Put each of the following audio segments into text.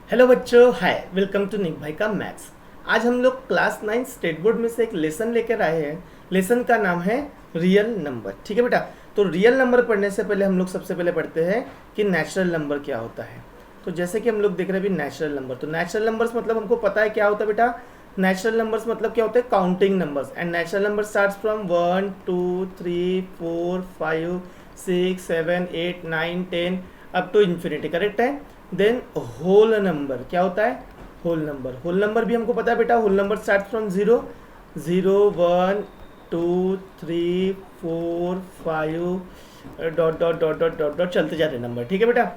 Hello बच्चों, हाय, welcome to निक भाई का मैथ्स। आज हम लोग क्लास 9 स्टेट बोर्ड में से एक लेसन लेकर आए हैं। लेसन का नाम है रियल नंबर। ठीक है बेटा। तो रियल नंबर पढ़ने से पहले हम लोग सबसे पहले पढ़ते हैं कि नेचुरल नंबर क्या होता है। तो जैसे कि हम लोग देख रहे हैं अभी नेचुरल नंबर, तो नेचुरल नंबर्स मतलब हमको पता है क्या होता है बेटा। नेचुरल नंबर्स मतलब क्या होते हैं, counting numbers. And natural number starts from 1 2 3 4 5 6 7 8 9 10 up to infinity. Correct है। देन होल नंबर क्या होता है, होल नंबर भी हमको पता है बेटा। Whole number start from 0 0 1 2 3 4 5 dot dot dot dot dot dot चलते जाते नंबर। ठीक है बेटा।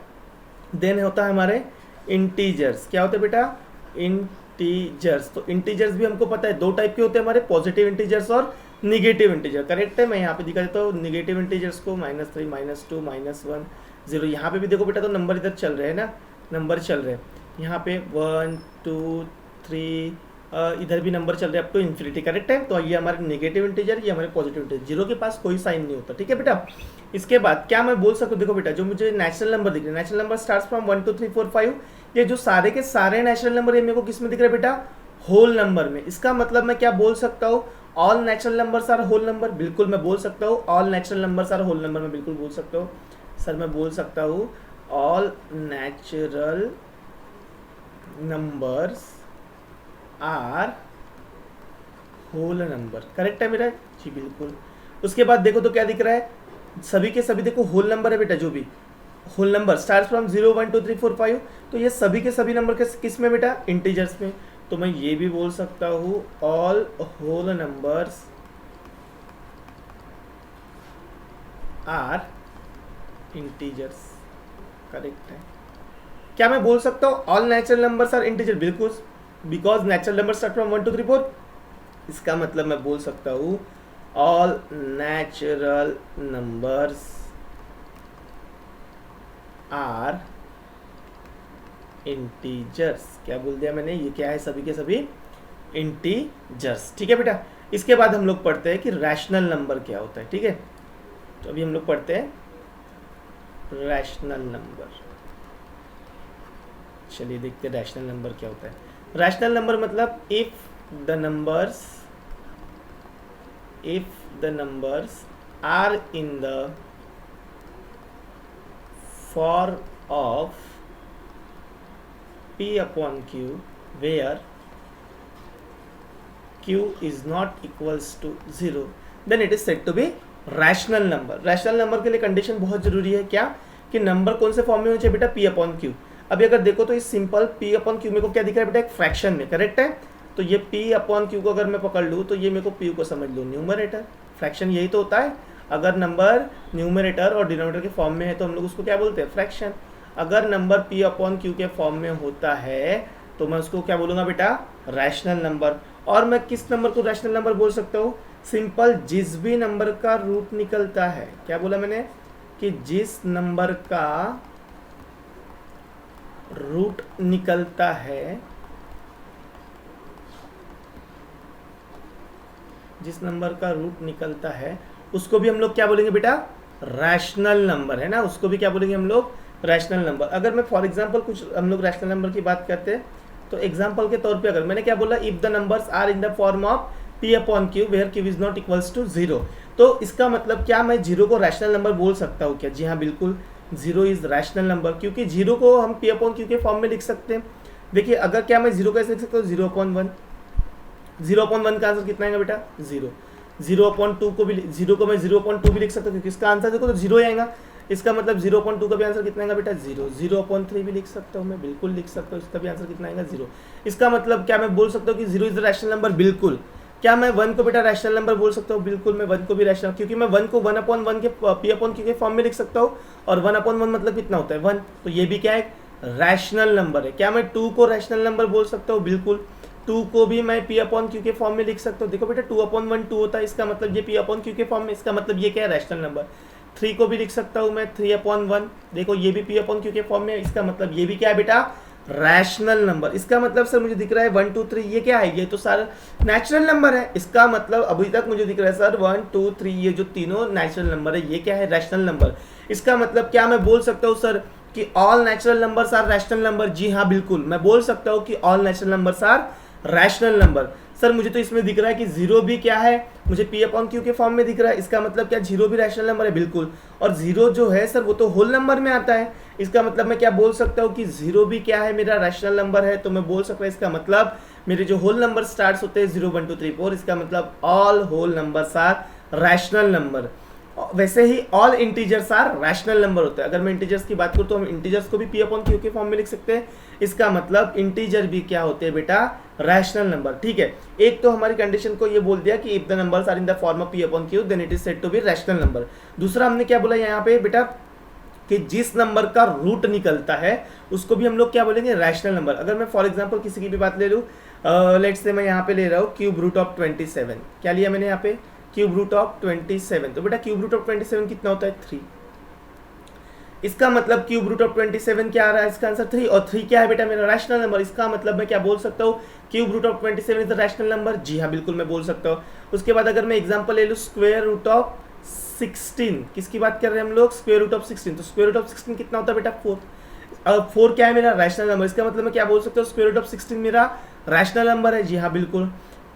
देन होता है हमारे इंटीजर्स। क्या होते हैं बेटा, इंटीजर्स। तो इंटीजर्स भी हमको पता है दो टाइप के होते हैं हमारे, पॉजिटिव इंटीजर्स और निगेटिव इंटीजर। करेक्ट है। मैं यहाँ पे दिखा देता हूँ निगेटिव इंटीजर्स को, -3 -2 -1 0। यहाँ पे भी देखो बेटा, तो नंबर इधर चल रहे हैं ना, नंबर चल रहे हैं यहाँ पे 1 2 3 इधर भी नंबर चल रहे हैं अप टू इन्फिनिटी। करेक्ट है। तो ये हमारे नेगेटिव इंटीजर, ये हमारे पॉजिटिव इंटीजर। जीरो के पास कोई साइन नहीं होता। ठीक है बेटा। इसके बाद क्या मैं बोल सकता हूँ, देखो बेटा, जो मुझे नेचुरल नंबर दिख रहे हैं, नेचुरल नंबर स्टार्ट्स फ्रॉम 1 2 3 4 5। ये जो सारे के सारे नेचुरल नंबर ये मेरे को किस में दिख रहे हैं बेटा, होल नंबर में। इसका मतलब मैं क्या बोल सकता हूँ, all natural numbers are whole number. बिल्कुल मैं बोल सकता हूँ all natural numbers are whole number. मैं बिल्कुल बोल सकता हूँ सर, मैं बोल सकता हूँ all natural numbers are whole number. Correct है मेरा जी, बिल्कुल। उसके बाद देखो तो क्या दिख रहा है, सभी के सभी देखो होल नंबर है बेटा। जो भी होल नंबर स्टार्ट फ्रॉम 0 1 2 3 4 5, तो ये सभी के सभी नंबर किस में बेटा, इंटीजर्स में। तो मैं ये भी बोल सकता हूँ all whole numbers are integers. Correct है। क्या मैं बोल सकता हूँ all natural numbers are integer, बिल्कुल, because natural number start from 1 2 3 4। इसका मतलब मैं बोल सकता हूँ all natural numbers are integers. क्या बोल दिया मैंने, ये क्या है, सभी के सभी इंटीजर्स। ठीक है बेटा। इसके बाद हम लोग पढ़ते हैं कि रैशनल नंबर क्या होता है। ठीक है। तो अभी हम लोग पढ़ते हैं रैशनल नंबर। चलिए देखते हैं रैशनल नंबर क्या होता है। रैशनल नंबर मतलब if the numbers are in the form of p upon q where q is not equals to 0 then it is said to be rational number. Rational number के लिए condition बहुत जरूरी है क्या, कि नंबर कौन से फॉर्म में होना चाहिए बेटा, p अपॉन q। अभी अगर देखो तो इस सिंपल p अपॉन q मेरे को क्या दिख रहा है बेटा, एक फ्रैक्शन में। करेक्ट है। तो ये p अपॉन q को अगर मैं पकड़ लूँ तो ये मेरे को p को समझ लो न्यूमरेटर। फ्रैक्शन यही तो होता है, अगर नंबर न्यूमरेटर और डिनोमिनेटर के फॉर्म में है तो हम लोग उसको क्या बोलते हैं, फ्रैक्शन। अगर नंबर p अपॉन q के फॉर्म में होता है तो मैं उसको क्या बोलूँगा बेटा, रैशनल नंबर। और मैं किस नंबर को रैशनल नंबर बोल सकता हूँ, सिंपल जिस भी नंबर का रूट निकलता है। क्या बोला मैंने, कि जिस नंबर का रूट निकलता है, जिस नंबर का रूट निकलता है उसको भी हम लोग क्या बोलेंगे बेटा, रैशनल नंबर, है ना। उसको भी क्या बोलेंगे हम लोग, रैशनल नंबर। अगर मैं फॉर एग्जांपल कुछ हम लोग रैशनल नंबर की बात करते हैं तो एग्जांपल के तौर पे अगर मैंने क्या बोला, if the numbers are in the form of p upon q where q is not equals to 0, तो इसका मतलब क्या मैं 0 को रैशनल नंबर बोल सकता हूँ क्या, जी हाँ बिल्कुल, 0 इज रैशनल नंबर, क्योंकि 0 को हम p अपॉन q के फॉर्म में लिख सकते हैं। देखिए अगर क्या मैं 0 कैसे लिख सकता हूँ, 0 अपॉन 1। 0 अपॉन 1 का आंसर कितना आएगा बेटा, 0। 0 अपॉन 2 को भी, 0 को मैं 0 अपॉन 2 भी लिख सकता हूँ, क्योंकि इसका आंसर देखो तो 0 आएगा। इसका मतलब 0 अपॉन 2 का भी आंसर कितना आएगा बेटा, 0। 0 अपॉन 3 भी लिख सकता हूँ मैं, बिल्कुल लिख सकता हूँ, इसका भी आंसर कितना आएगा, 0। इसका मतलब क्या मैं बोल सकता हूँ कि 0 इज द रैशनल नंबर, बिल्कुल। क्या मैं 1 को बेटा रैशनल नंबर बोल सकता हूँ, बिल्कुल मैं 1 को भी रैशनल, क्योंकि मैं 1 को 1 अपॉन 1 के p अपॉन q के फॉर्म में लिख सकता हूँ, और 1 अपॉन 1 मतलब कितना होता है, 1। तो ये भी क्या है, रैशनल नंबर है। क्या मैं 2 को रैशनल नंबर बोल सकता हूँ, बिल्कुल। 2 को भी मैं p अपॉन q के फॉर्म में लिख सकता हूँ। देखो बेटा 2 अपॉन 1 2 होता है, इसका मतलब ये p अपॉन q के फॉर्म में, इसका मतलब ये क्या है, रैशनल नंबर। 3 को भी लिख सकता हूँ मैं 3 अपॉन 1, देखो ये भी p अपॉन q के फॉर्म में, इसका मतलब ये भी क्या है बेटा, रैशनल नंबर। इसका मतलब सर मुझे दिख रहा है 1 2 3, ये क्या है, ये तो सारा नेचुरल नंबर है। इसका मतलब अभी तक मुझे दिख रहा है सर 1 2 3, ये जो तीनों नेचुरल नंबर है, ये क्या है, रैशनल नंबर। इसका मतलब क्या मैं बोल सकता हूँ सर कि all natural numbers are rational number? जी हाँ बिल्कुल, मैं बोल सकता हूँ कि all natural numbers are rational number. Sir मुझे तो इसमें दिख रहा है कि जीरो भी क्या है, मुझे पी अपॉन क्यू के फॉर्म में दिख रहा है, इसका मतलब क्या जीरो भी रैशनल नंबर है? बिल्कुल। और जीरो जो है सर वो तो होल नंबर में आता है, इसका मतलब मैं क्या बोल सकता हूँ कि जीरो भी क्या है, मेरा रैशनल नंबर है। तो मैं बोल सकता हूँ इसका मतलब मेरे जो होल नंबर स्टार्ट होते हैं 0 1 2 3 4, इसका मतलब all whole numbers are rational number. वैसे ही all integers are rational number होता है। अगर मैं इंटीजर्स की बात करूँ तो हम इंटीजर्स को भी पी अपॉन क्यू के फॉर्म में लिख सकते हैं, इसका मतलब इंटीजर भी क्या होते हैं बेटा, रैशनल नंबर। ठीक है, एक तो हमारी कंडीशन को ये बोल दिया कि if the numbers are in the form of p upon q then it is said to be rational number. दूसरा हमने क्या बोला यहाँ पे बेटा कि जिस नंबर का रूट निकलता है उसको भी हम लोग क्या बोलेंगे, रैशनल नंबर। अगर मैं फॉर एग्जांपल किसी की भी बात ले लूँ, लेट्स से मैं यहाँ पे ले रहा हूँ क्यूब रूट ऑफ 27, क्या लिया मैंने यहाँ पे, क्यूब रूट ऑफ 27। तो बेटा क्यूब रूट ऑफ 27 कितना होता है, 3। इसका मतलब क्यूब रूट ऑफ 27 क्या आ रहा है, इसका आंसर 3, और 3 क्या है बेटा, मेरा रैशनल नंबर। इसका मतलब मैं क्या बोल सकता हूँ, cube root of 27 is the rational number. जी हाँ बिल्कुल मैं बोल सकता हूँ। उसके बाद अगर मैं एग्जांपल ले लूँ स्क्वायर रूट ऑफ 16, किसकी बात कर रहे हैं हम लोग, स्क्वायर रूट ऑफ 16। तो स्क्वायर रूट ऑफ 16 कितना होता है बेटा, 4। अब 4 क्या है, मेरा रैशनल नंबर। इसका मतलब मैं क्या बोल सकता हूँ, स्क्वायर रूट ऑफ 16 मेरा रैशनल नंबर है। जी हाँ बिल्कुल।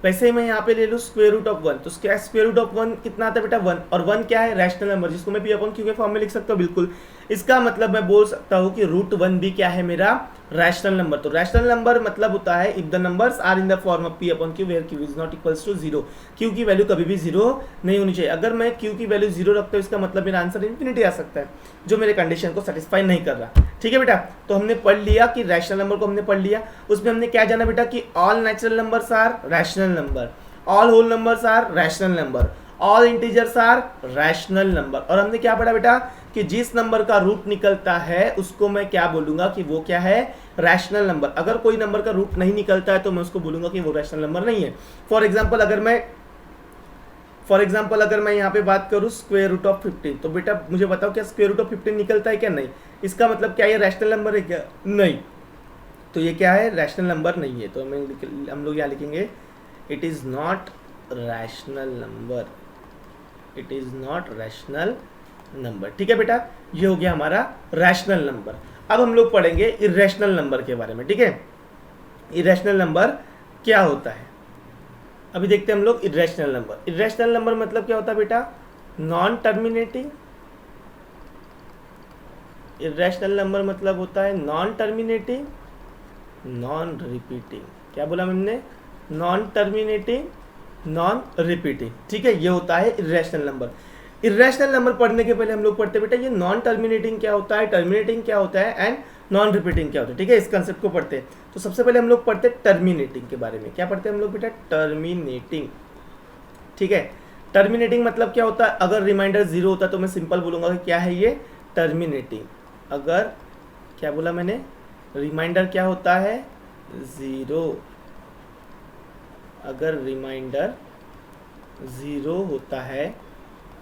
वैसे ही मैं यहाँ पे ले लूँ स्क्वायर रूट ऑफ 1, तो स्क्वायर रूट ऑफ 1 कितना आता है बेटा, 1, और 1 क्या है, रैशनल नंबर, जिसको मैं पी अपॉन क्यू के फॉर्म में लिख सकता हूँ। बिल्कुल। इसका मतलब मैं बोल सकता हूँ कि रूट 1 भी क्या है, मेरा रैशनल नंबर। तो रैशनल नंबर मतलब होता है if the numbers are in the form of p upon q where q is not equals to 0। Q की वैल्यू कभी भी 0 नहीं होनी चाहिए। अगर मैं क्यू की वैल्यू 0 रखता हूँ इसका मतलब मेरा आंसर इन्फिनिटी आ सकता है, जो मेरे कंडीशन को सेटिस्फाई नहीं कर रहा। ठीक है बेटा, तो हमने पढ़ लिया कि रैशनल नंबर को हमने पढ़ लिया। उसमें हमने क्या जाना बेटा कि all natural numbers are rational number, all whole numbers are rational number, all integers are rational number. और हमने क्या पढ़ा बेटा कि जिस नंबर का रूट निकलता है उसको मैं क्या बोलूंगा कि वो क्या है, रैशनल नंबर। अगर कोई नंबर का रूट नहीं निकलता है तो मैं उसको बोलूंगा कि वो रैशनल नंबर नहीं है। फॉर एग्जाम्पल अगर मैं यहाँ पे बात करूँ स्क्वायर रूट ऑफ 15, तो बेटा मुझे बताओ क्या स्क्वायर रूट ऑफ 15 निकलता है क्या, नहीं। इसका मतलब क्या ये रैशनल नंबर है क्या, नहीं। तो ये क्या है, रैशनल नंबर नहीं है। तो हम लोग यहाँ लिखेंगे it is not rational number, it is not rational number. ठीक है बेटा, ये हो गया हमारा रैशनल नंबर। अब हम लोग पढ़ेंगे इर्रेशनल नंबर के बारे में। ठीक है, इर्रेशनल नंबर क्या होता है, अभी देखते हैं हम लोग इर्रेशनल नंबर। इर्रेशनल नंबर मतलब क्या होता है बेटा, नॉन टर्मिनेटिंग। इर्रेशनल नंबर मतलब होता है नॉन टर्मिनेटिंग, नॉन रिपीटिंग। क्या बोला हमने, नॉन टर्मिनेटिंग, नॉन रिपीटिंग। ठीक है, ये होता है इर्रेशनल नंबर। इर्रेशनल नंबर पढ़ने के पहले हम लोग पढ़ते बेटा ये नॉन टर्मिनेटिंग क्या होता है, टर्मिनेटिंग क्या होता है, एंड नॉन रिपीटिंग क्या होता है। ठीक है, इस कंसेप्ट को पढ़ते हैं। तो सबसे पहले हम लोग पढ़ते हैं टर्मिनेटिंग के बारे में। क्या पढ़ते हैं हम लोग बेटा, टर्मिनेटिंग। ठीक है, टर्मिनेटिंग मतलब क्या होता है, अगर रिमाइंडर 0 होता तो मैं सिंपल बोलूंगा कि क्या है ये, टर्मिनेटिंग। अगर क्या बोला मैंने, रिमाइंडर क्या होता है, 0। अगर रिमाइंडर 0 होता है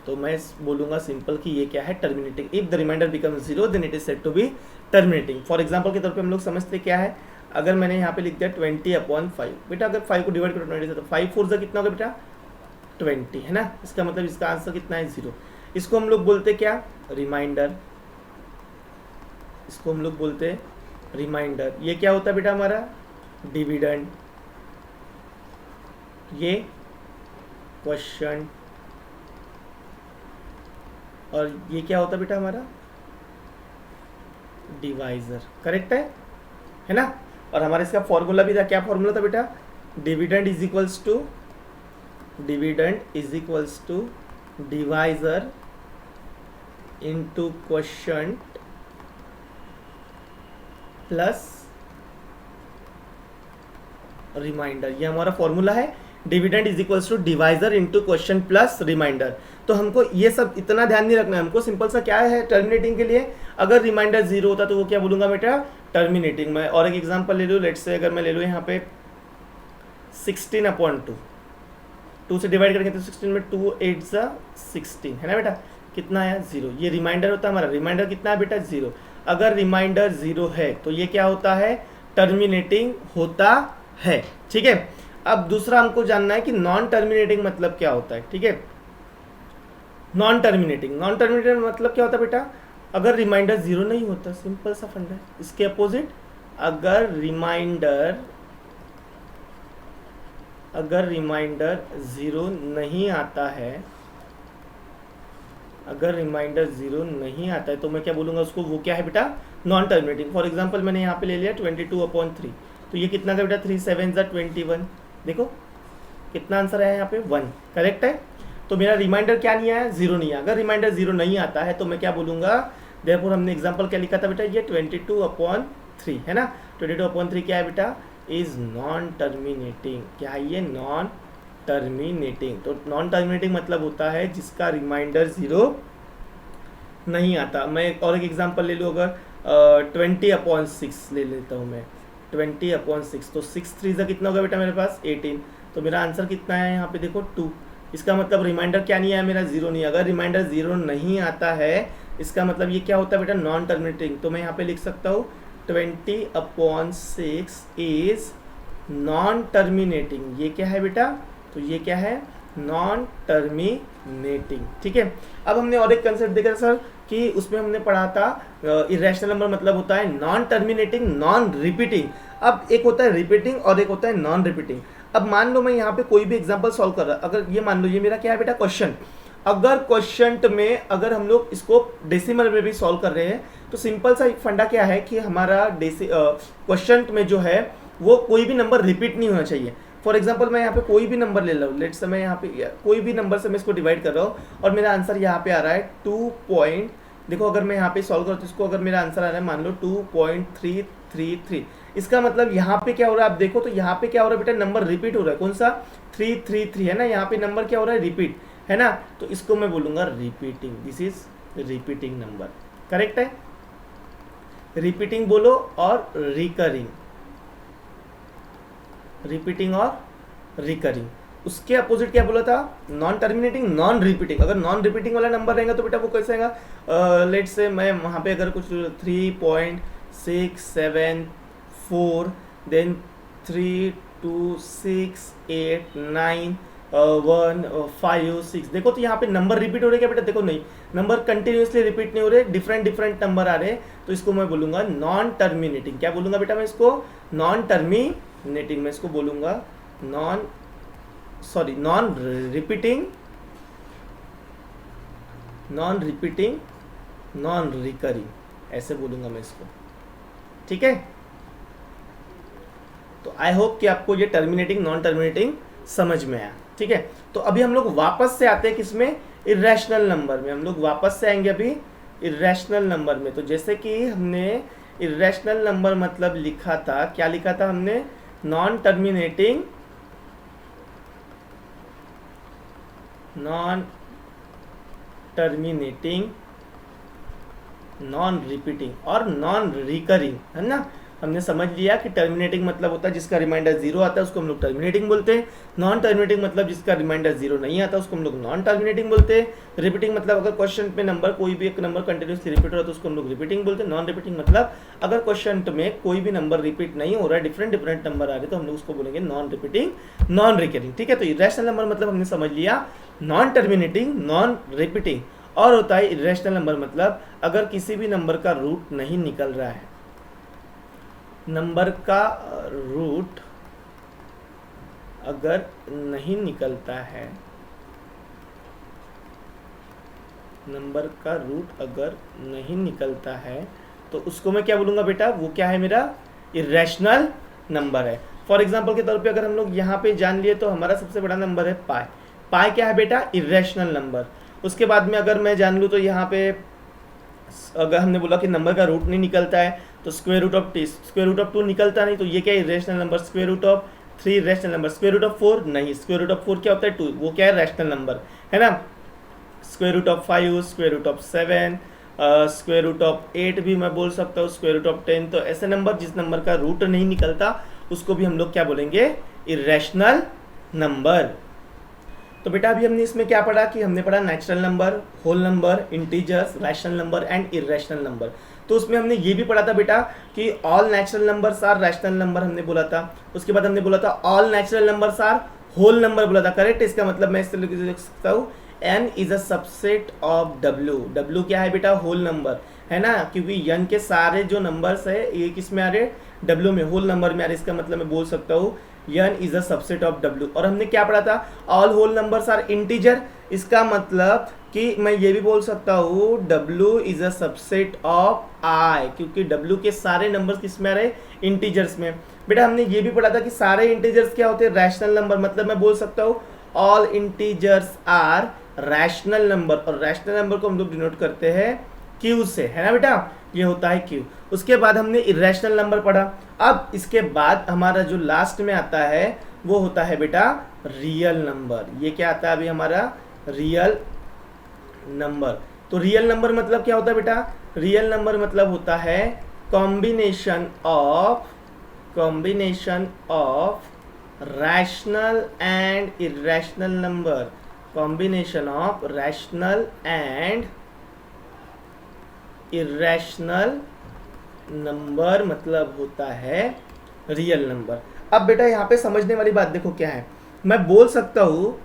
तो मैं बोलूंगा सिंपल कि ये क्या है, terminating. If the remainder becomes 0 then it is said to be terminating. For example के तौर पे हम लोग समझते क्या है, अगर मैंने यहाँ पे लिख दिया 20/5, बेटा अगर 5 को डिवाइड करो 20 से तो 5 4 कितना होगा बेटा, 20 है ना। इसका मतलब इसका आंसर कितना है, 0। इसको हम लोग बोलते क्या, रिमाइंडर। इसको हम लोग बोलते रिमाइंडर। ये क्या होता है बेटा हमारा, डिविडेंड। ये क्वेश्चन, और ये क्या होता है बेटा हमारा, डिवाइजर। करेक्ट है ना। और हमारा इसका फॉर्मूला भी था, क्या फॉर्मूला था बेटा, dividend is equals to divisor into quotient plus remainder. ये हमारा फॉर्मूला है, dividend is equals to divisor into quotient plus remainder. तो हमको ये सब इतना ध्यान नहीं रखना है, हमको सिंपल सा क्या है टर्मिनेटिंग के लिए, अगर रिमाइंडर 0 होता तो वो क्या बोलूंगा बेटा, टर्मिनेटिंग। मैं और एक एग्जांपल ले लूँ, लेट्स से अगर मैं ले लूँ यहाँ पे 16/2, 2 से डिवाइड करेंगे तो 16 में 2 8 16 है ना बेटा, कितना आया, 0। ये रिमाइंडर होता है हमारा, रिमाइंडर कितना है बेटा, 0। अगर रिमाइंडर 0 है तो ये क्या होता है, टर्मिनेटिंग होता है। ठीक है, अब दूसरा हमको जानना है कि नॉन टर्मिनेटिंग मतलब क्या होता है। ठीक है, नॉन टर्मिनेटिंग मतलब क्या होता है बेटा, अगर रिमाइंडर ज़ीरो नहीं होता, सिंपल सा फंडा है। इसके अपोजिट अगर रिमाइंडर ज़ीरो नहीं आता है, अगर रिमाइंडर ज़ीरो नहीं आता है तो मैं क्या बोलूँगा उसको, वो क्या है बेटा, नॉन टर्मिनेटिंग। फॉर एग्जांपल मैंने यहाँ पे ले लिया 22/3, तो ये कितना का बेटा, 3 7 21। देखो कितना आंसर आया यहाँ पे, 1 करेक्ट है। तो मेरा रिमाइंडर क्या नहीं आया, ज़ीरो नहीं आया। अगर रिमाइंडर ज़ीरो नहीं आता है तो मैं क्या बोलूँगा, देयरफॉर हमने एग्जाम्पल क्या लिखा था बेटा, ये 22/3 है ना। 22/3 क्या है बेटा, इज़ नॉन टर्मिनेटिंग। क्या है ये, नॉन टर्मिनेटिंग। तो नॉन टर्मिनेटिंग मतलब होता है जिसका रिमाइंडर ज़ीरो नहीं आता। मैं एक और एक एग्जांपल ले लूँ, अगर 20/6 ले लेता हूँ मैं, 20/6, तो 6 3 से कितना होगा बेटा मेरे पास, 18। तो मेरा आंसर कितना है यहाँ पे देखो, 2। इसका मतलब रिमाइंडर क्या नहीं आया मेरा, ज़ीरो नहीं। अगर रिमाइंडर ज़ीरो नहीं आता है इसका मतलब ये क्या होता है बेटा, नॉन टर्मिनेटिंग। तो मैं यहाँ पे लिख सकता हूँ 20/6 इज़ नॉन टर्मिनेटिंग। ये क्या है बेटा, तो ये क्या है, नॉन टर्मिनेटिंग। ठीक है। अब हमने और एक कंसेप्ट देखा सर कि उसमें हमने पढ़ा था इरेशनल नंबर मतलब होता है नॉन टर्मिनेटिंग, नॉन रिपीटिंग। अब एक होता है रिपीटिंग और एक होता है नॉन रिपीटिंग। अब मान लो मैं यहाँ पे कोई भी एग्जांपल सॉल्व कर रहा, अगर ये मान लो ये मेरा क्या है बेटा, क्वेश्चन। अगर क्वेश्चन में अगर हम लोग इसको डेसिमल में भी सॉल्व कर रहे हैं तो सिंपल सा एक फंडा क्या है कि हमारा क्वेश्चन में जो है वो कोई भी नंबर रिपीट नहीं होना चाहिए। फॉर एग्जाम्पल मैं यहाँ पे कोई भी नंबर ले लूँ, लेट्स से मैं यहाँ पे कोई भी नंबर से मैं इसको डिवाइड कर रहा हूँ और मेरा आंसर यहाँ पे आ रहा है 2 देखो अगर मैं यहाँ पे सॉल्व करूँ तो इसको अगर मेरा आंसर आ रहा है मान लो 2.333, इसका मतलब यहाँ पे क्या हो रहा है आप देखो, तो यहाँ पे क्या हो रहा है बेटा, नंबर रिपीट हो रहा है। कौन सा, 333 है ना, यहाँ पे नंबर क्या हो रहा है, रिपीट है ना। तो इसको मैं बोलूँगा repeating, this is repeating number. Correct है, रिपीटिंग बोलो और रिकरिंग, रिपीटिंग और रिकरिंग। उसके अपोजिट क्या बोला था, नॉन टर्मिनेटिंग, नॉन रिपीटिंग। अगर नॉन रिपीटिंग वाला नंबर रहेगा तो बेटा वो कैसे आएगा, लेट से मैं वहाँ पे अगर कुछ 3.674 देन 3 2 6 8 9 1 5 6, देखो तो यहाँ पे नंबर रिपीट हो रहे क्या बेटा, देखो नहीं, नंबर कंटिन्यूसली रिपीट नहीं हो रहे, डिफरेंट डिफरेंट नंबर आ रहे। तो इसको मैं बोलूँगा नॉन टर्मिनेटिंग। क्या बोलूँगा बेटा मैं इसको, नॉन टर्मिनेटिंग। मैं इसको बोलूँगा नॉन रिपीटिंग, नॉन रिकरिंग, ऐसे बोलूँगा मैं इसको। ठीक है, तो आई होप कि आपको ये टर्मिनेटिंग नॉन टर्मिनेटिंग समझ में आया। ठीक है, तो अभी हम लोग वापस से आते हैं किसमें, इरेशनल नंबर में। हम लोग वापस से आएंगे अभी इरेशनल नंबर में। तो जैसे कि हमने इरेशनल नंबर मतलब लिखा था, क्या लिखा था हमने, नॉन टर्मिनेटिंग, नॉन रिपीटिंग और नॉन रिकरिंग, है ना। हमने समझ लिया कि टर्मिनेटिंग मतलब होता है जिसका रिमाइंडर जीरो आता है उसको हम लोग टर्मिनेटिंग बोलते हैं। नॉन टर्मिनेटिंग मतलब जिसका रिमाइंडर जीरो नहीं आता उसको हम लोग नॉन टर्मिनेटिंग बोलते हैं। रिपीटिंग मतलब अगर क्वेश्चन पे नंबर कोई भी एक नंबर कंटिन्यूसली रिपीट हो रहा है तो उसको हम लोग रिपीटिंग बोलते हैं। नॉन रिपीटिंग मतलब अगर क्वेश्चन में कोई भी नंबर रिपीट नहीं हो रहा है, डिफरेंट डिफरेंट नंबर आ रहे तो हम लोग उसको बोलेंगे नॉन रिपीटिंग, नॉन रिकरिंग। ठीक है, तो इरेशनल नंबर मतलब हमने समझ लिया नॉन टर्मिनेटिंग, नॉन रिपीटिंग। और होता है इरेशनल नंबर मतलब अगर किसी भी नंबर का रूट नहीं निकल रहा है, नंबर का रूट अगर नहीं निकलता है, नंबर का रूट अगर नहीं निकलता है तो उसको मैं क्या बोलूँगा बेटा, वो क्या है मेरा इरेशनल नंबर है। फॉर एग्जांपल के तौर पे अगर हम लोग यहाँ पे जान लिए तो हमारा सबसे बड़ा नंबर है पाई। पाई क्या है बेटा, इरेशनल नंबर। उसके बाद में अगर मैं जान लूँ तो यहाँ पे अगर हमने बोला कि नंबर का रूट नहीं निकलता है तो स्क्वायर रूट ऑफ 2 निकलता नहीं, तो ये क्या है irrational number. Square root of 3 rational number. Square root of 4 नहीं, स्क्वायर रूट ऑफ 4 क्या होता है 2, वो क्या है रैशनल नंबर, है ना। Square root of 5, square root of 7, square root of 8 भी मैं बोल सकता हूँ, स्क्वायर रूट ऑफ 10। तो ऐसे नंबर जिस नंबर का रूट नहीं निकलता उसको भी हम लोग क्या बोलेंगे, इरेशनल नंबर। तो बेटा अभी हमने इसमें क्या पढ़ा कि हमने पढ़ा natural number, whole number, integers, rational number and irrational number. तो उसमें हमने ये भी पढ़ा था बेटा कि all natural numbers are rational number हमने बोला था। उसके बाद हमने बोला था all natural numbers are whole number बोला था, करेक्ट। इसका मतलब मैं इस तरीके से लिख सकता हूँ n is a subset of w। w क्या है बेटा, होल नंबर, है ना, क्योंकि यन के सारे जो नंबर्स है ये किस में आ रहे, डब्ल्यू में, होल नंबर में आ रहे। इसका मतलब मैं बोल सकता हूँ N is a subset of W. और हमने क्या पढ़ा था, all whole numbers are integer. इसका मतलब कि मैं ये भी बोल सकता हूँ W is a subset of I, क्योंकि डब्ल्यू के सारे नंबर्स किस में आ रहे, इंटीजर्स में। बेटा हमने ये भी पढ़ा था कि सारे इंटीजर्स क्या होते हैं, रैशनल नंबर। मतलब मैं बोल सकता हूँ all integers are rational number, और रैशनल नंबर को हम लोग डिनोट करते हैं क्यू से, है ना बेटा, ये होता है क्यू। उसके बाद हमने इरेशनल नंबर पढ़ा। अब इसके बाद हमारा जो लास्ट में आता है वो होता है बेटा रियल नंबर। ये क्या आता है अभी हमारा, रियल नंबर। तो रियल नंबर मतलब क्या होता है बेटा, रियल नंबर मतलब होता है combination of rational and irrational number. Combination of rational and irrational number मतलब होता है रियल नंबर। अब बेटा यहाँ पे समझने वाली बात देखो क्या है, मैं बोल सकता हूँ,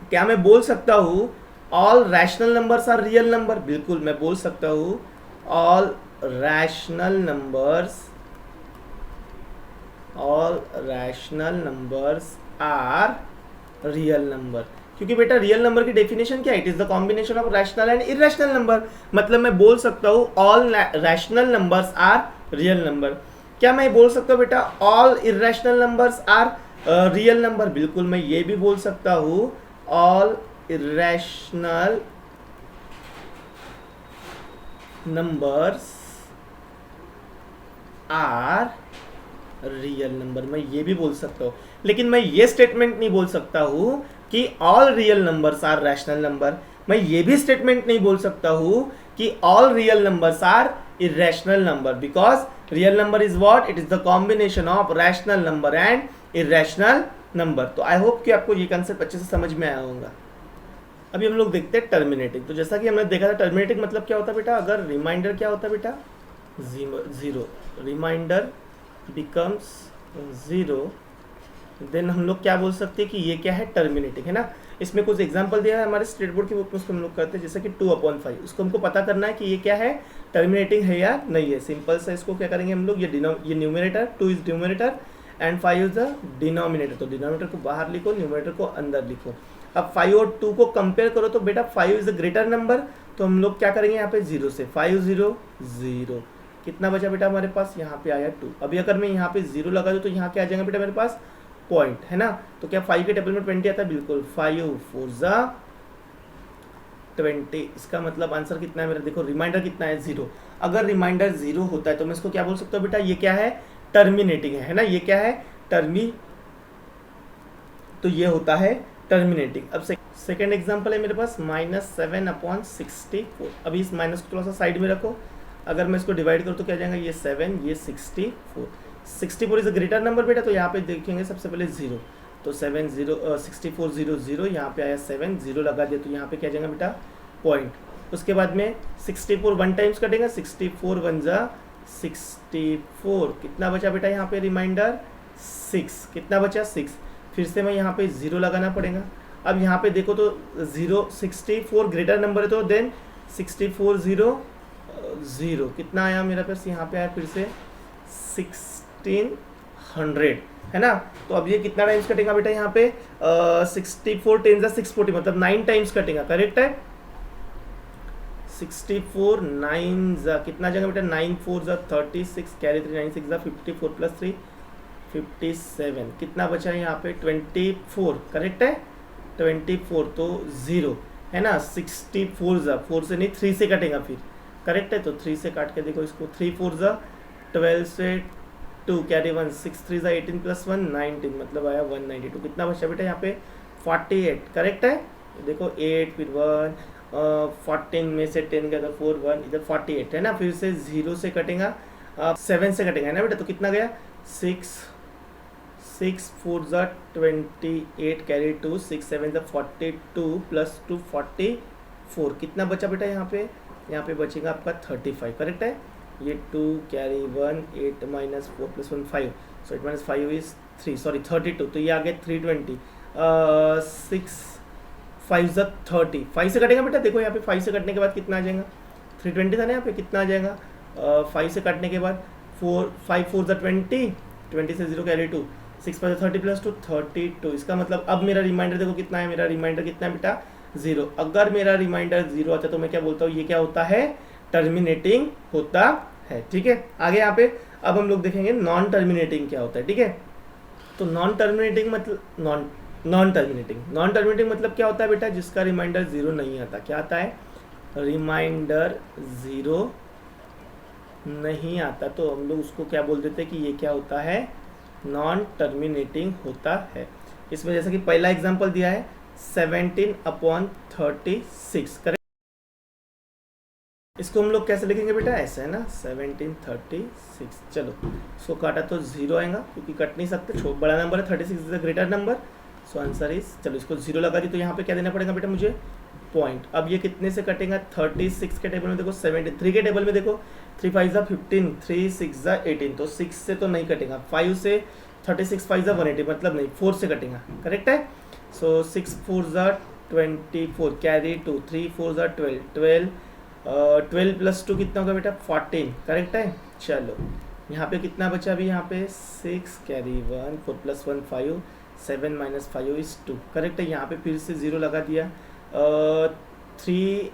क्या मैं बोल सकता हूँ all rational numbers are real number? बिल्कुल मैं बोल सकता हूँ all rational numbers are real number. क्योंकि बेटा रियल नंबर की डेफिनेशन क्या है, it is the combination of rational and irrational number. मतलब मैं बोल सकता हूँ all rational numbers are real number. क्या मैं बोल सकता हूँ बेटा all irrational numbers are real number? बिल्कुल मैं ये भी बोल सकता हूँ all irrational numbers are real number, मैं ये भी बोल सकता हूँ। लेकिन मैं ये स्टेटमेंट नहीं बोल सकता हूँ कि all real numbers are rational number. मैं ये भी स्टेटमेंट नहीं बोल सकता हूँ कि all real numbers are irrational number, because real number is what, it is the combination of rational number and irrational number. तो आई होप कि आपको ये कंसेप्ट अच्छे से समझ में आया होगा। अभी हम लोग देखते हैं टर्मिनेटिंग। तो जैसा कि हमने देखा था टर्मिनेटिंग मतलब क्या होता है बेटा, अगर रिमाइंडर क्या होता है बेटा, zero, remainder becomes zero, then हम लोग क्या बोल सकते हैं कि ये क्या है, टर्मिनेटिंग, है ना। इसमें कुछ एग्जांपल दिया है हमारे स्टेट बोर्ड की बुक में, उसको हम लोग करते हैं, जैसे कि 2/5। उसको हमको पता करना है कि ये क्या है, टर्मिनेटिंग है या नहीं है। सिंपल से इसको क्या करेंगे हम लोग, ये numerator, 2 is numerator and 5 is the denominator. तो डिनोमिनेटर को बाहर लिखो, न्यूमरेटर को अंदर लिखो। अब 5 और 2 को कंपेयर करो तो बेटा 5 इज अ ग्रेटर नंबर, तो हम लोग क्या करेंगे यहाँ पे 0 से, 5 0 0, कितना बचा बेटा हमारे पास, यहाँ पे आया 2। अभी अगर मैं यहाँ पे 0 लगा दूँ तो यहाँ क्या आ जाएगा बेटा मेरे पास, पॉइंट, है ना। तो क्या 5 के टेबल में 20 आता है, बिल्कुल, 5 4 जा 20। इसका मतलब आंसर कितना है मेरा, देखो रिमाइंडर कितना है, 0। अगर रिमाइंडर 0 होता है तो मैं इसको क्या बोल सकता हूँ बेटा, ये क्या है, टर्मिनेटिंग है ना, ये क्या है, तो ये होता है टर्मिनेटिंग। अब सेकेंड एग्जाम्पल है मेरे पास -7/64। अभी इस माइनस को थोड़ा सा साइड में रखो, अगर मैं इसको डिवाइड करूँ तो क्या जाएगा, ये 7, ये 64। 64 इज अ ग्रेटर नंबर बेटा, तो यहाँ पे देखेंगे सबसे पहले 0, तो 64 0 0, यहाँ पे आया 7, 0 लगा दिया तो यहाँ पे क्या जाएगा बेटा, पॉइंट। उसके बाद में 64 1 टाइम्स कटेगा, 64 1 जा 64, कितना बचा बेटा यहाँ पे रिमाइंडर, 6, कितना बचा 6। फिर से मैं यहाँ पे 0 लगाना पड़ेगा। अब यहाँ पे देखो तो 0 64 ग्रेटर नंबर है, तो देन 64 0 0, कितना आया मेरा पास, यहाँ पे आया फिर से 1600, है ना। तो अब ये कितना टाइम्स कटेगा बेटा यहाँ पे, 64 10 640, मतलब 9 टाइम्स कटेगा, करेक्ट है। 64 9 कितना जाएगा बेटा, 9 4 36, कैरी 3 9 6 54 + 3 57, कितना बचा है यहाँ पे 24, करेक्ट है 24, तो 0, है ना। 64 4 से नहीं 3 से कटेगा फिर, करेक्ट है। तो 3 से काट के देखो इसको, 3 4 12 से 2, कैरी 1, 6 3 18 + 1 19, मतलब आया 192। कितना बचा बेटा यहाँ पे 48, करेक्ट है। देखो 8 फिर 1, 14 में से 10 गया तो 4 1, इधर 48, है ना। फिर से 0 से कटेगा, 7 से कटेगा, है ना बेटा। तो कितना गया 6 4 28, कैरी 2, 6 7 42 + 2 44, कितना बचा बेटा यहाँ पे बचेगा आपका 35, करेक्ट है। ये 2 कैरी 1 8 - 4 + 1 5, सो 8 - 5 इज 3, सॉरी 32, तो ये आ गया 320, 6 5 30, 5 से कटेगा बेटा, देखो यहाँ पे 5 से कटने के बाद कितना आ जाएगा 320 था ना यहाँ पे, कितना आ जाएगा 5 से काटने के बाद 5 4 ज़ा 20, 20 से 0 कैरी 2, 6 5 30 प्लस 2 32। इसका मतलब अब मेरा रिमाइंडर देखो कितना है, मेरा रिमाइंडर कितना है बेटा 0। अगर मेरा रिमाइंडर 0 आता है तो मैं क्या बोलता हूँ, ये क्या होता है, टर्मिनेटिंग होता है। ठीक है, आगे यहाँ पे अब हम लोग देखेंगे नॉन टर्मिनेटिंग क्या होता है। ठीक है, तो नॉन टर्मिनेटिंग मतलब नॉन टर्मिनेटिंग मतलब क्या होता है बेटा, जिसका रिमाइंडर 0 नहीं आता। क्या आता है, रिमाइंडर 0 नहीं आता, तो हम लोग उसको क्या बोल देते हैं कि ये क्या होता है, नॉन टर्मिनेटिंग होता है। इसमें जैसा कि पहला एग्जांपल दिया है 17/36, करेक्ट। इसको हम लोग कैसे लिखेंगे बेटा, ऐसा है ना 1736। चलो इसको काटा तो 0 आएगा क्योंकि कट नहीं सकते, बड़ा नंबर है, 36 is the greater number, so answer is, चलो इसको 0 लगा दी तो यहाँ पे क्या देना पड़ेगा बेटा मुझे, पॉइंट। अब ये कितने से कटेगा, 36 के टेबल में देखो, 73 के टेबल में देखो, 3 5 ज़ा 15, 3 6 ज़ा 18, तो 6 से तो नहीं कटेगा, 5 से 36 5 ज़ा 180 मतलब नहीं, 4 से कटेगा, करेक्ट है। सो 6 4 ज़ा 24 कैरी 2, 3 4 ज़ा 12 12 प्लस 2 कितना होगा बेटा 14, करेक्ट है। चलो यहाँ पे कितना बचा अभी, यहाँ पे 6 carry 1, 4 plus 1 5, 7 minus 5 is 2, correct है। यहाँ पे फिर से 0 लगा दिया, 3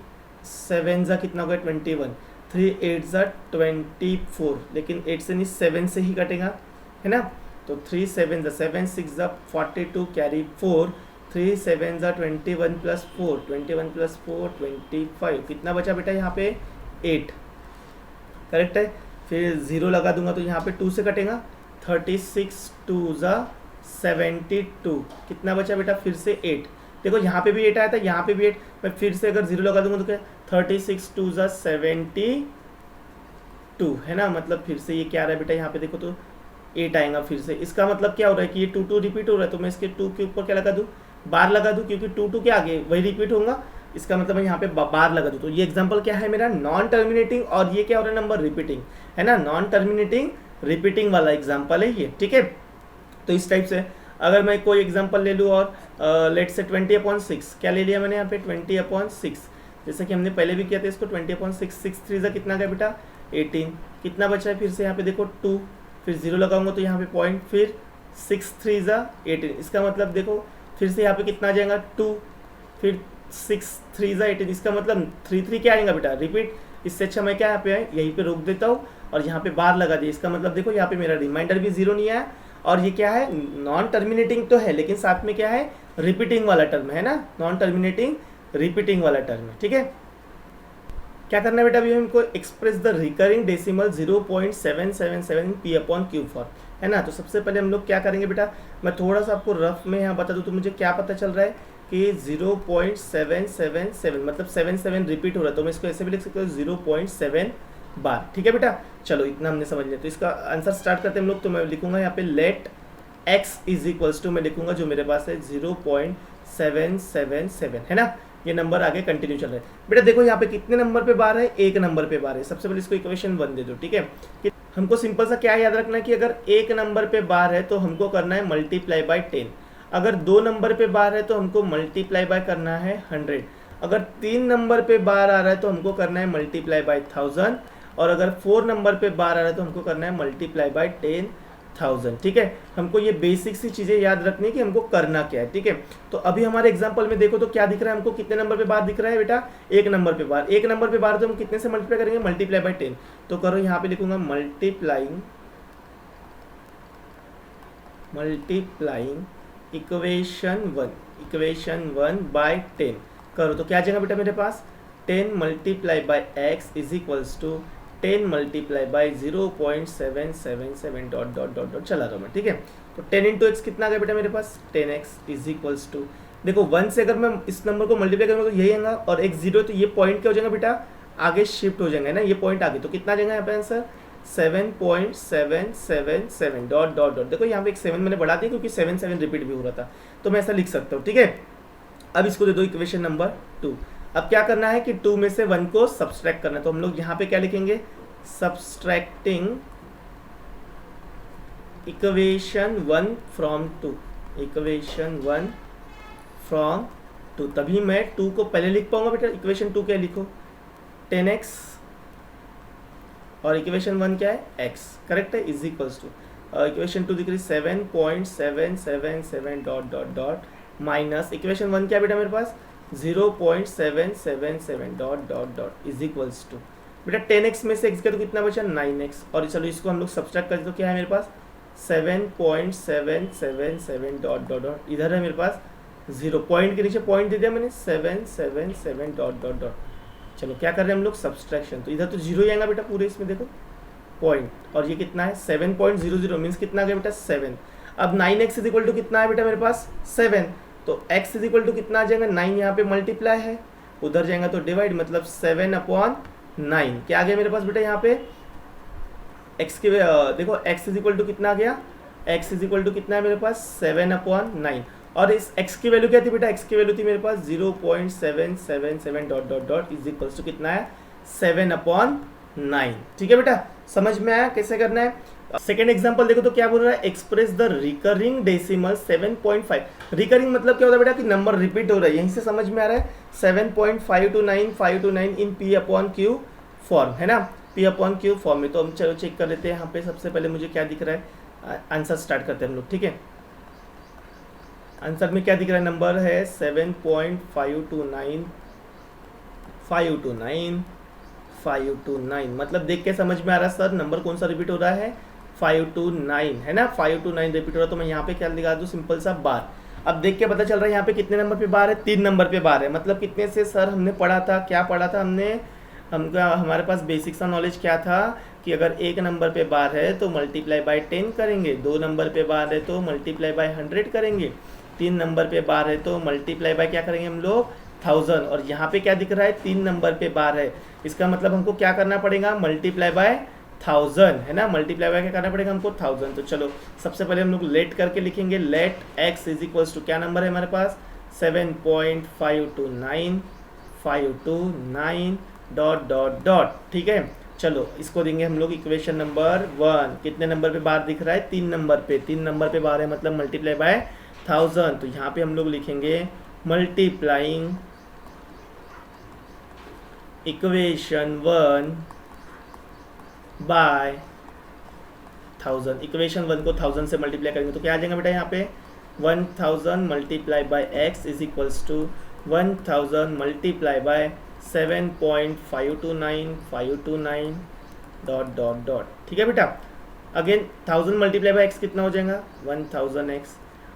7 ज़ा कितना होगा 21, 3 8 ज़ा 24, लेकिन 8 से नहीं 7 से ही कटेगा, है ना। तो 3 7 ज़ा 7 6 ज़ा 42 कैरी 4, 3 7 ज़ा 21 प्लस 4, 21 प्लस 4 25, कितना बचा बेटा यहाँ पे 8, करेक्ट है। फिर 0 लगा दूंगा तो यहाँ पे 2 से कटेगा, 36 2 ज़ा 72, कितना बचा बेटा फिर से 8, देखो यहाँ पे भी 8 आया था, यहाँ पे भी 8, मैं फिर से अगर 0 लगा दूंगा तो क्या 36 2 ज़ा 72, है ना। मतलब फिर से ये क्या आ रहा है बेटा, यहाँ पे देखो तो 8 आएगा फिर से। इसका मतलब क्या हो रहा है कि ये 2 2 रिपीट हो रहा है, तो मैं इसके 2 के ऊपर क्या लगा दूँ, बार लगा दूँ, क्योंकि 2 2 के आगे वही रिपीट होगा, इसका मतलब मैं यहाँ पे बार लगा दूँ। तो ये एग्जाम्पल क्या है मेरा, नॉन टर्मिनेटिंग, और ये क्या हो रहा है नंबर रिपीटिंग, है ना, नॉन टर्मिनेटिंग रिपीटिंग वाला एग्जाम्पल है ये। ठीक है, तो इस टाइप से अगर मैं कोई एग्जांपल ले लूँ और लेट से 20/6, क्या ले लिया मैंने यहाँ पे 20/6, जैसे कि हमने पहले भी किया था इसको 20/6, 6 3 ज़ा कितना गया बेटा 18, कितना बचा है फिर से यहाँ पे देखो 2, फिर 0 लगाऊंगा तो यहाँ पे पॉइंट, फिर 6 3 ज़ा 18, इसका मतलब देखो फिर से यहाँ पे कितना आ जाएगा 2, फिर 6 3 ज़ा 18, इसका मतलब 3 3 क्या आएगा बेटा रिपीट। इससे अच्छा मैं क्या यहाँ पे यहीं पे रोक देता हूँ और यहाँ पे बार लगा दिया, इसका मतलब देखो यहाँ पे मेरा रिमाइंडर भी 0 नहीं आया, और ये क्या है नॉन टर्मिनेटिंग तो है लेकिन साथ में क्या है रिपीटिंग वाला टर्म है ना, नॉन टर्मिनेटिंग रिपीटिंग वाला टर्म है। ठीक है, क्या करना है बेटा अभी हमको express the recurring decimal 0.777 p/q for, है ना। तो सबसे पहले हम लोग क्या करेंगे बेटा, मैं थोड़ा सा आपको रफ में यहाँ बता दूँ तो मुझे क्या पता चल रहा है कि 0.777 मतलब 7 रिपीट हो रहा है, तो मैं इसको ऐसे भी लिख सकता हूँ 0.7 बार। ठीक है बेटा, चलो इतना हमने समझ लिया। तो इसका आंसर स्टार्ट करते हैं हम लोग, तो मैं लिखूंगा यहाँ पे let x is equals to, मैं लिखूंगा जो मेरे पास है 0.777, है ना। ये नंबर आगे कंटिन्यू चल रहा है बेटा। देखो यहाँ पे कितने नंबर पे बार है, एक नंबर पे बार है। सबसे पहले इसको इक्वेशन 1 दे दो। ठीक है, कि हमको सिंपल सा क्या याद रखना है कि अगर एक नंबर पे बार है तो हमको करना है मल्टीप्लाई बाय 10, अगर 2 नंबर पे बार है तो हमको मल्टीप्लाई बाय करना है 100, अगर 3 नंबर पे बार आ रहा है तो हमको करना है मल्टीप्लाई बाय 1000, और अगर 4 नंबर पे बार आ रहा है तो हमको करना है मल्टीप्लाई बाय 10,000। ठीक है, हमको ये बेसिक सी चीज़ें याद रखनी है कि हमको करना क्या है। ठीक है, तो अभी हमारे एग्जांपल में देखो तो क्या दिख रहा है हमको, कितने नंबर पे बार दिख रहा है बेटा, एक नंबर पे बार। एक नंबर पे बार तो हम कितने से मल्टीप्लाई करेंगे, मल्टीप्लाई बाय 10। तो करो यहाँ पे लिखूंगा मल्टीप्लाइंग इक्वेशन 1 बाय 10 करो तो क्या आ जाएगा बेटा मेरे पास 10 multiply by x is equals to 10 multiply by 0.777 dot dot dot dot चला रहा हूँ मैं। ठीक है, तो 10 इंटू एक्स कितना आ गया बेटा मेरे पास 10x इज इक्वल्स टू, देखो 1 से अगर मैं इस नंबर को मल्टीप्लाई करूँगा तो यही आएगा, और x 0 तो ये पॉइंट क्या हो जाएगा बेटा आगे शिफ्ट हो जाएंगे ना, ये पॉइंट आगे, तो कितना आ जाएगा यहाँ पे आंसर 7.777 डॉट डॉट डॉट। देखो यहाँ पे एक 7 मैंने बढ़ा दिया क्योंकि 7 रिपीट भी हो रहा था, तो मैं ऐसा लिख सकता हूँ। ठीक है, अब इसको दे दो इक्वेशन नंबर 2। अब क्या करना है कि 2 में से 1 को सब्सट्रैक्ट करना है, तो हम लोग यहाँ पे क्या लिखेंगे subtracting equation 1 from 2, equation 1 from 2, तभी मैं 2 को पहले लिख पाऊंगा बेटा। इक्वेशन 2 क्या लिखो 10x और इक्वेशन 1 क्या है x, करेक्ट है, इज इक्वल्स टू इक्वेशन 2 दिख रही 7.777 dot dot dot minus equation 1 क्या बेटा मेरे पास 0.777 dot dot dot is equals to बेटा 10x में से x का तो कितना बचा 9x, और चलो इसको हम लोग सब्सट्रैक्ट करें तो क्या है मेरे पास 7.777 डॉट डॉट डॉट, इधर है मेरे पास 0, पॉइंट के नीचे पॉइंट दे दिया मैंने 777 डॉट डॉट डॉट। चलो क्या कर रहे हैं हम लोग सब्सट्रैक्शन, तो इधर तो 0 ही आएगा बेटा पूरे इसमें, देखो पॉइंट, और ये कितना है 7.00 मीन्स कितना आ गया बेटा 7। अब 9x इज इक्वल टू कितना है बेटा मेरे पास 7, तो x इज इक्वल टू कितना आ जाएगा 9, यहाँ पे मल्टीप्लाई है, उधर जाएगा तो डिवाइड, मतलब 7/9 क्या आ गया मेरे पास बेटा यहाँ पे x के देखो x इज इक्वल टू कितना आ गया, x इज इक्वल टू कितना है मेरे पास 7/9, और इस x की वैल्यू क्या थी बेटा, x की वैल्यू थी मेरे पास 0.777 dot dot dot is equal to कितना है 7/9। ठीक है बेटा, समझ में आया कैसे करना है। सेकेंड एग्जांपल देखो तो क्या बोल रहा है, express the recurring decimal 7.5। Recurring मतलब क्या होता है बेटा कि नंबर रिपीट हो रहा है, यहीं से समझ में आ रहा है 7.529 इन P/Q फॉर्म है ना, P/Q फॉर्म में। तो हम चलो चेक कर लेते हैं यहाँ पे, सबसे पहले मुझे क्या दिख रहा है, आंसर स्टार्ट करते हैं हम लोग, ठीक है। आंसर में क्या दिख रहा है, नंबर है 7.529 मतलब देख के समझ में आ रहा है सर नंबर कौन सा रिपीट हो रहा है 529 है ना, 529 रिपीट हो रहा है, तो मैं यहाँ पे क्या लगा दूँ सिंपल सा बार। अब देख के पता चल रहा है यहाँ पे कितने नंबर पे बार है, 3 नंबर पे बार है, मतलब कितने से सर हमने पढ़ा था, क्या पढ़ा था हमने, हमारे पास बेसिक सा नॉलेज क्या था कि अगर 1 नंबर पे बार है तो मल्टीप्लाई बाय 10 करेंगे, 2 नंबर पे बार है तो मल्टीप्लाई बाय 100 करेंगे, 3 नंबर पे बार है तो मल्टीप्लाई बाय क्या करेंगे हम लोग 1000, और यहाँ पे क्या दिख रहा है 3 नंबर पे बार है, इसका मतलब हमको क्या करना पड़ेगा मल्टीप्लाई बाय 1000 है ना, मल्टीप्लाई बाय क्या करना पड़ेगा हमको 1000। तो चलो सबसे पहले हम लोग लेट करके लिखेंगे, let x is equals to क्या नंबर है हमारे पास 7.529 डॉट डॉट डॉट, ठीक है। चलो इसको देंगे हम लोग इक्वेशन नंबर 1, कितने नंबर पे बार दिख रहा है 3 नंबर पे, 3 नंबर पे बार है मतलब मल्टीप्लाई बाय 1000, तो यहाँ पे हम लोग लिखेंगे मल्टीप्लाइंग इक्वेशन 1 बाय 1000। इक्वेशन 1 को 1000 से मल्टीप्लाई करेंगे तो क्या आ जाएगा बेटा यहाँ पे 1000 multiply by x is equals to 1000 multiply by 7.529 dot dot dot, ठीक है बेटा। अगेन 1000 मल्टीप्लाई बाय x कितना हो जाएगा 1000x।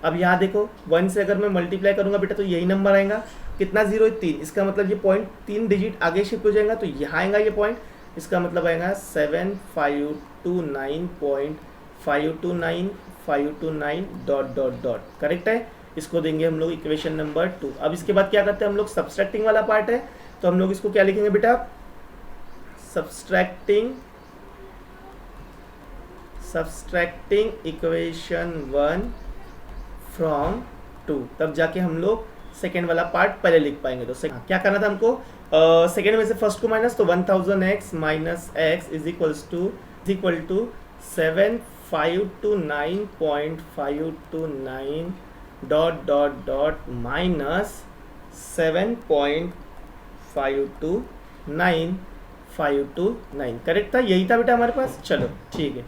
अब यहाँ देखो 1 से अगर मैं मल्टीप्लाई करूँगा बेटा तो यही नंबर आएगा, कितना 0 है 3, इसका मतलब ये पॉइंट 3 डिजिट आगे शिफ्ट हो जाएगा, तो यहाँ आएगा ये पॉइंट, इसका मतलब आएगा 7529529 डॉट डॉट डॉट, करेक्ट है। इसको देंगे हम लोग इक्वेशन नंबर 2। अब इसके बाद क्या करते हैं हम लोग, सब्सट्रैक्टिंग वाला पार्ट है, तो हम लोग इसको क्या लिखेंगे बेटा सब्सट्रैक्टिंग इक्वेशन 1 फ्रॉम 2, तब जाके हम लोग सेकेंड वाला पार्ट पहले लिख पाएंगे। तो क्या करना था हमको, सेकेंड में से फर्स्ट को माइनस, तो 1000x minus x is equal to 7529529 dot dot dot minus 7.529 correct था, यही था बेटा हमारे पास। चलो ठीक है,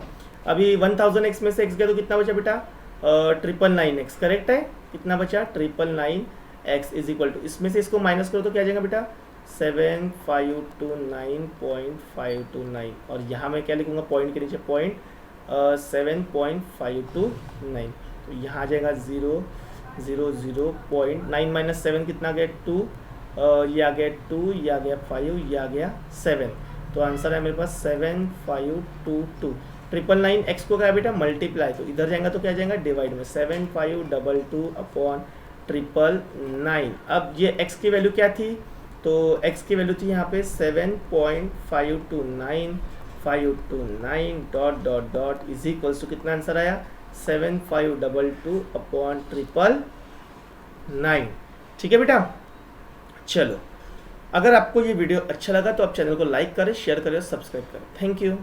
अभी 1000x में से x गया तो कितना बचा बेटा 999x, करेक्ट है, कितना बचा 999x इज इक्वल टू, इसमें से इसको माइनस करो तो क्या आ जाएगा बेटा 7529529, और यहाँ मैं क्या लिखूँगा पॉइंट के नीचे पॉइंट 7.529, तो यहाँ आ जाएगा 0.9 माइनस 7 कितना गया 2, ये आ गया 2, ये आ गया 5, ये आ गया 7, तो आंसर है मेरे पास 7522। 999 x को क्या बेटा मल्टीप्लाई, तो इधर जाएगा तो क्या जाएगा डिवाइड में 7522/999। अब ये x की वैल्यू क्या थी, तो x की वैल्यू थी यहाँ पे 7.529 dot dot dot is equals to कितना आंसर आया 7522/999, ठीक है बेटा। चलो अगर आपको ये वीडियो अच्छा लगा तो आप चैनल को लाइक करें, शेयर करें और सब्सक्राइब करें। Thank you.